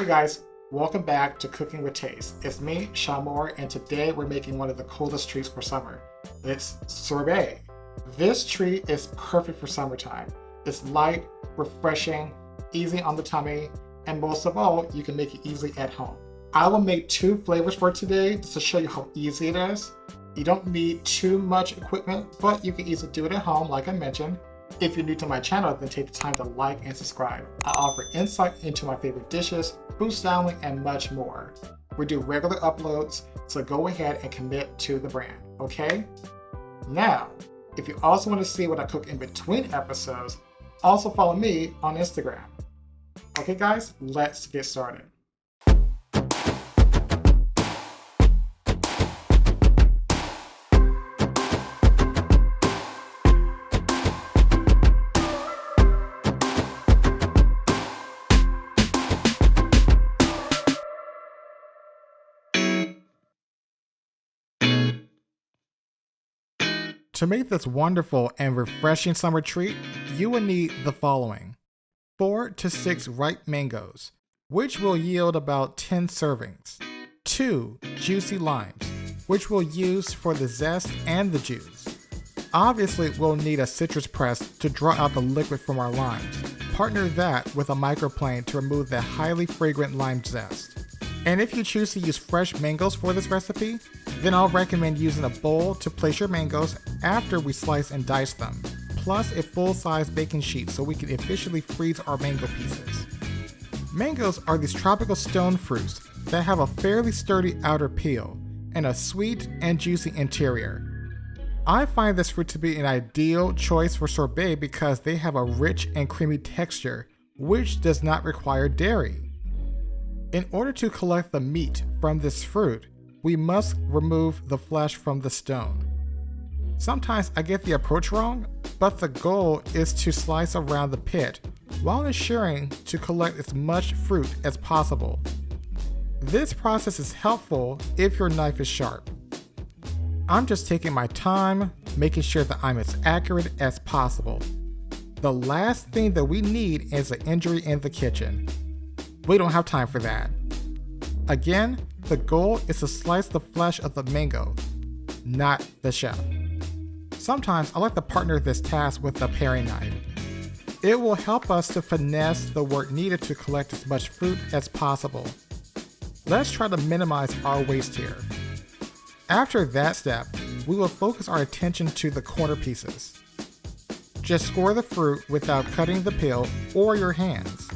Hey guys, welcome back to Cooking with Taste. It's me, Shamor, and today we're making one of the coolest treats for summer. It's sorbet. This treat is perfect for summertime. It's light, refreshing, easy on the tummy, and most of all, you can make it easily at home. I will make 2 flavors for today just to show you how easy it is. You don't need too much equipment, but you can easily do it at home like I mentioned. If you're new to my channel, then take the time to like and subscribe. I offer insight into my favorite dishes, food styling, and much more. We do regular uploads, so go ahead and commit to the brand, okay? Now, if you also want to see what I cook in between episodes, also follow me on Instagram. Okay guys, let's get started. To make this wonderful and refreshing summer treat, you will need the following: 4 to 6 ripe mangoes, which will yield about 10 servings, 2 juicy limes, which we'll use for the zest and the juice. Obviously, we'll need a citrus press to draw out the liquid from our limes. Partner that with a microplane to remove the highly fragrant lime zest. And if you choose to use fresh mangoes for this recipe, then I'll recommend using a bowl to place your mangoes after we slice and dice them, plus a full-size baking sheet so we can efficiently freeze our mango pieces. Mangoes are these tropical stone fruits that have a fairly sturdy outer peel and a sweet and juicy interior. I find this fruit to be an ideal choice for sorbet because they have a rich and creamy texture, which does not require dairy. In order to collect the meat from this fruit, we must remove the flesh from the stone. Sometimes I get the approach wrong, but the goal is to slice around the pit while ensuring to collect as much fruit as possible. This process is helpful if your knife is sharp. I'm just taking my time, making sure that I'm as accurate as possible. The last thing that we need is an injury in the kitchen. We don't have time for that. Again, the goal is to slice the flesh of the mango, not the shell. Sometimes I like to partner this task with a paring knife. It will help us to finesse the work needed to collect as much fruit as possible. Let's try to minimize our waste here. After that step, we will focus our attention to the corner pieces. Just score the fruit without cutting the peel or your hands.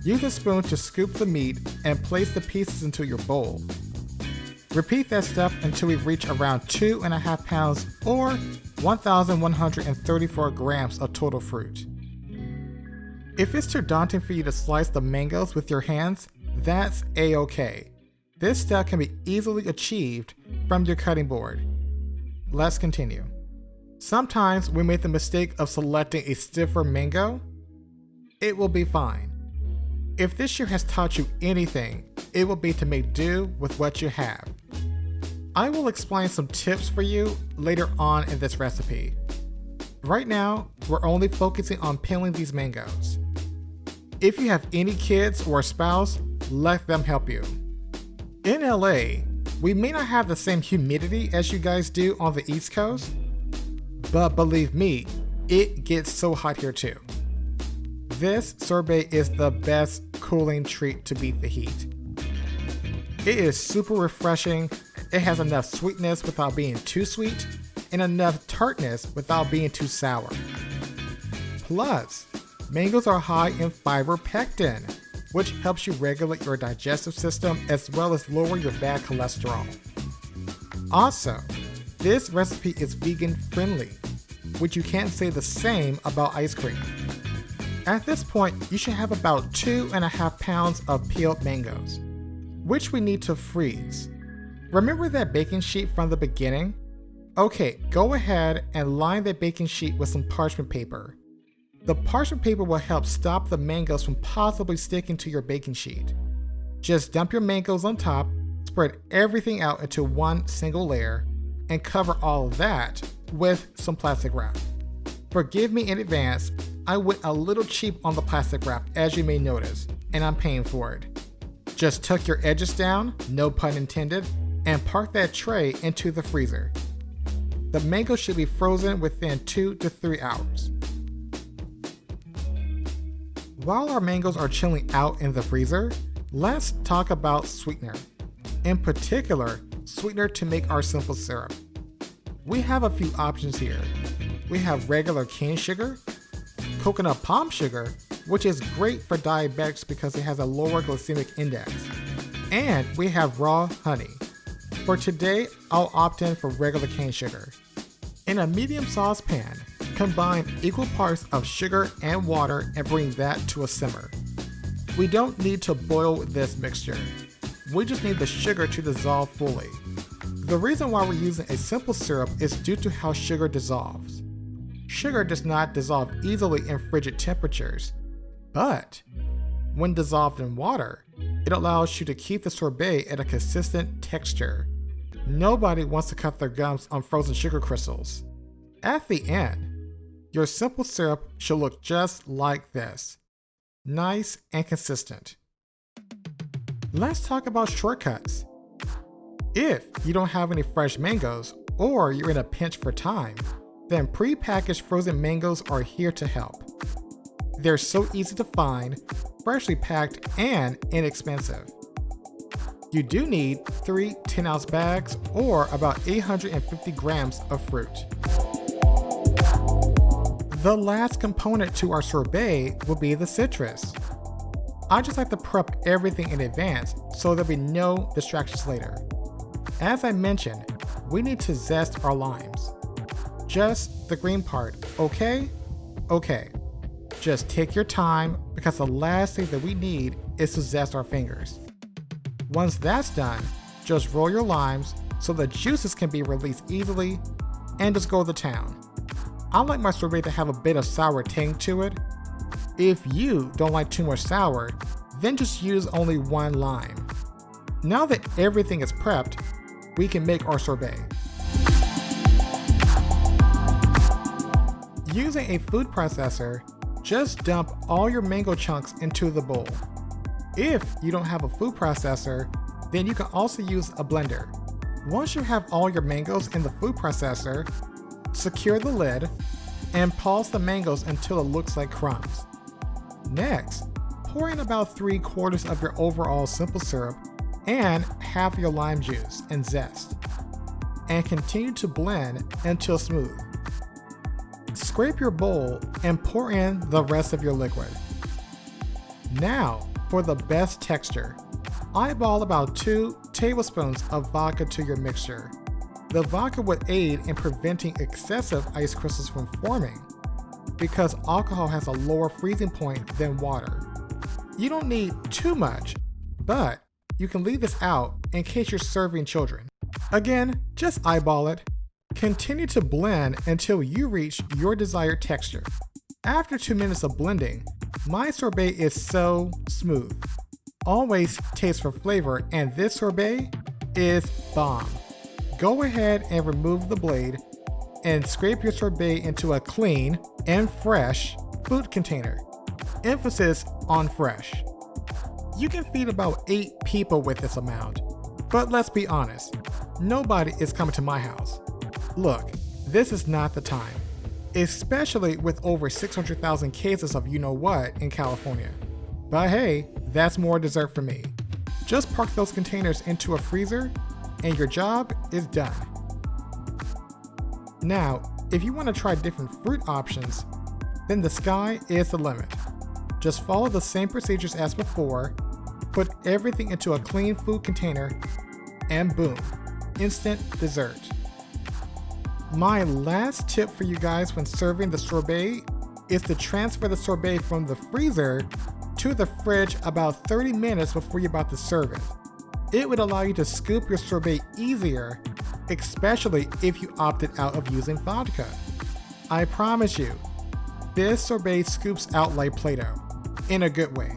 Use a spoon to scoop the meat and place the pieces into your bowl. Repeat that step until we reach around 2.5 pounds or 1,134 grams of total fruit. If it's too daunting for you to slice the mangoes with your hands, that's a-okay. This step can be easily achieved from your cutting board. Let's continue. Sometimes we make the mistake of selecting a stiffer mango. It will be fine. If this year has taught you anything, it will be to make do with what you have. I will explain some tips for you later on in this recipe. Right now, we're only focusing on peeling these mangoes. If you have any kids or a spouse, let them help you. In LA, we may not have the same humidity as you guys do on the East Coast, but believe me, it gets so hot here too. This sorbet is the best cooling treat to beat the heat. It is super refreshing, it has enough sweetness without being too sweet, and enough tartness without being too sour. Plus, mangoes are high in fiber pectin, which helps you regulate your digestive system as well as lower your bad cholesterol. Also, this recipe is vegan friendly, which you can't say the same about ice cream. At this point, you should have about 2.5 pounds of peeled mangoes, which we need to freeze. Remember that baking sheet from the beginning? Okay, go ahead and line the baking sheet with some parchment paper. The parchment paper will help stop the mangoes from possibly sticking to your baking sheet. Just dump your mangoes on top, spread everything out into one single layer, and cover all of that with some plastic wrap. Forgive me in advance, I went a little cheap on the plastic wrap, as you may notice, and I'm paying for it. Just tuck your edges down, no pun intended, and park that tray into the freezer. The mango should be frozen within 2 to 3 hours. While our mangoes are chilling out in the freezer, let's talk about sweetener. In particular, sweetener to make our simple syrup. We have a few options here. We have regular cane sugar, coconut palm sugar, which is great for diabetics because it has a lower glycemic index, and we have raw honey. For today, I'll opt in for regular cane sugar. In a medium saucepan, combine equal parts of sugar and water and bring that to a simmer. We don't need to boil this mixture. We just need the sugar to dissolve fully. The reason why we're using a simple syrup is due to how sugar dissolves. Sugar does not dissolve easily in frigid temperatures, but when dissolved in water, it allows you to keep the sorbet at a consistent texture. Nobody wants to cut their gums on frozen sugar crystals. At the end, your simple syrup should look just like this. Nice and consistent. Let's talk about shortcuts. If you don't have any fresh mangoes or you're in a pinch for time, then pre-packaged frozen mangoes are here to help. They're so easy to find, freshly packed, and inexpensive. You do need 3 10-ounce bags or about 850 grams of fruit. The last component to our sorbet will be the citrus. I just like to prep everything in advance so there'll be no distractions later. As I mentioned, we need to zest our limes. Just the green part, okay? Okay. Just take your time because the last thing that we need is to zest our fingers. Once that's done, just roll your limes so the juices can be released easily and just go to town. I like my sorbet to have a bit of sour tang to it. If you don't like too much sour, then just use only 1 lime. Now that everything is prepped, we can make our sorbet. Using a food processor, just dump all your mango chunks into the bowl. If you don't have a food processor, then you can also use a blender. Once you have all your mangoes in the food processor, secure the lid and pulse the mangoes until it looks like crumbs. Next, pour in about 3/4 of your overall simple syrup and half your lime juice and zest, and continue to blend until smooth. Scrape your bowl and pour in the rest of your liquid. Now, for the best texture, eyeball about 2 tablespoons of vodka to your mixture. The vodka would aid in preventing excessive ice crystals from forming because alcohol has a lower freezing point than water. You don't need too much, but you can leave this out in case you're serving children. Again, just eyeball it. Continue to blend until you reach your desired texture. After 2 minutes of blending, my sorbet is so smooth. Always taste for flavor, and this sorbet is bomb. Go ahead and remove the blade and scrape your sorbet into a clean and fresh food container. Emphasis on fresh. You can feed about 8 people with this amount, but let's be honest, nobody is coming to my house. Look, this is not the time, especially with over 600,000 cases of you-know-what in California. But hey, that's more dessert for me. Just park those containers into a freezer and your job is done. Now, if you want to try different fruit options, then the sky is the limit. Just follow the same procedures as before, put everything into a clean food container, and boom, instant dessert. My last tip for you guys when serving the sorbet is to transfer the sorbet from the freezer to the fridge about 30 minutes before you're about to serve it. It would allow you to scoop your sorbet easier, especially if you opted out of using vodka. I promise you, this sorbet scoops out like Play-Doh, in a good way.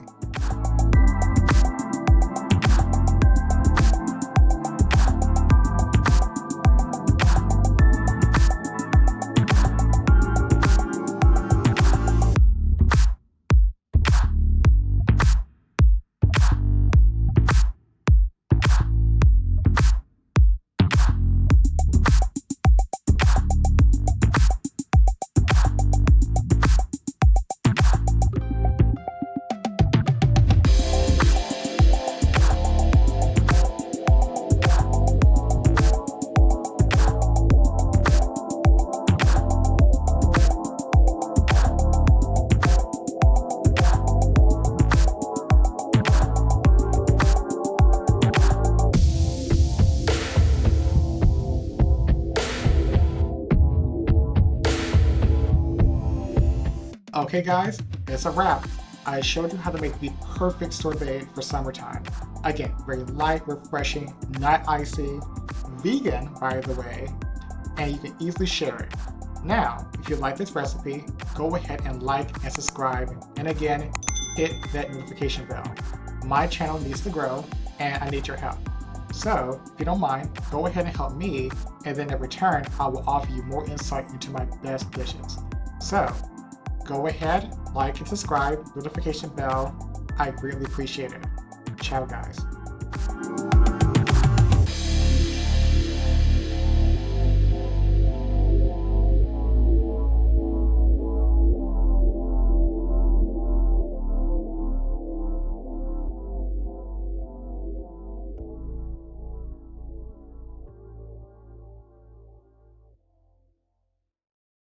Okay guys, it's a wrap. I showed you how to make the perfect sorbet for summertime. Again, very light, refreshing, not icy, vegan by the way, and you can easily share it. Now, if you like this recipe, go ahead and like and subscribe, and again, hit that notification bell. My channel needs to grow, and I need your help. So, if you don't mind, go ahead and help me, and then in return, I will offer you more insight into my best dishes. So, go ahead, like and subscribe, notification bell. I greatly appreciate it. Ciao, guys.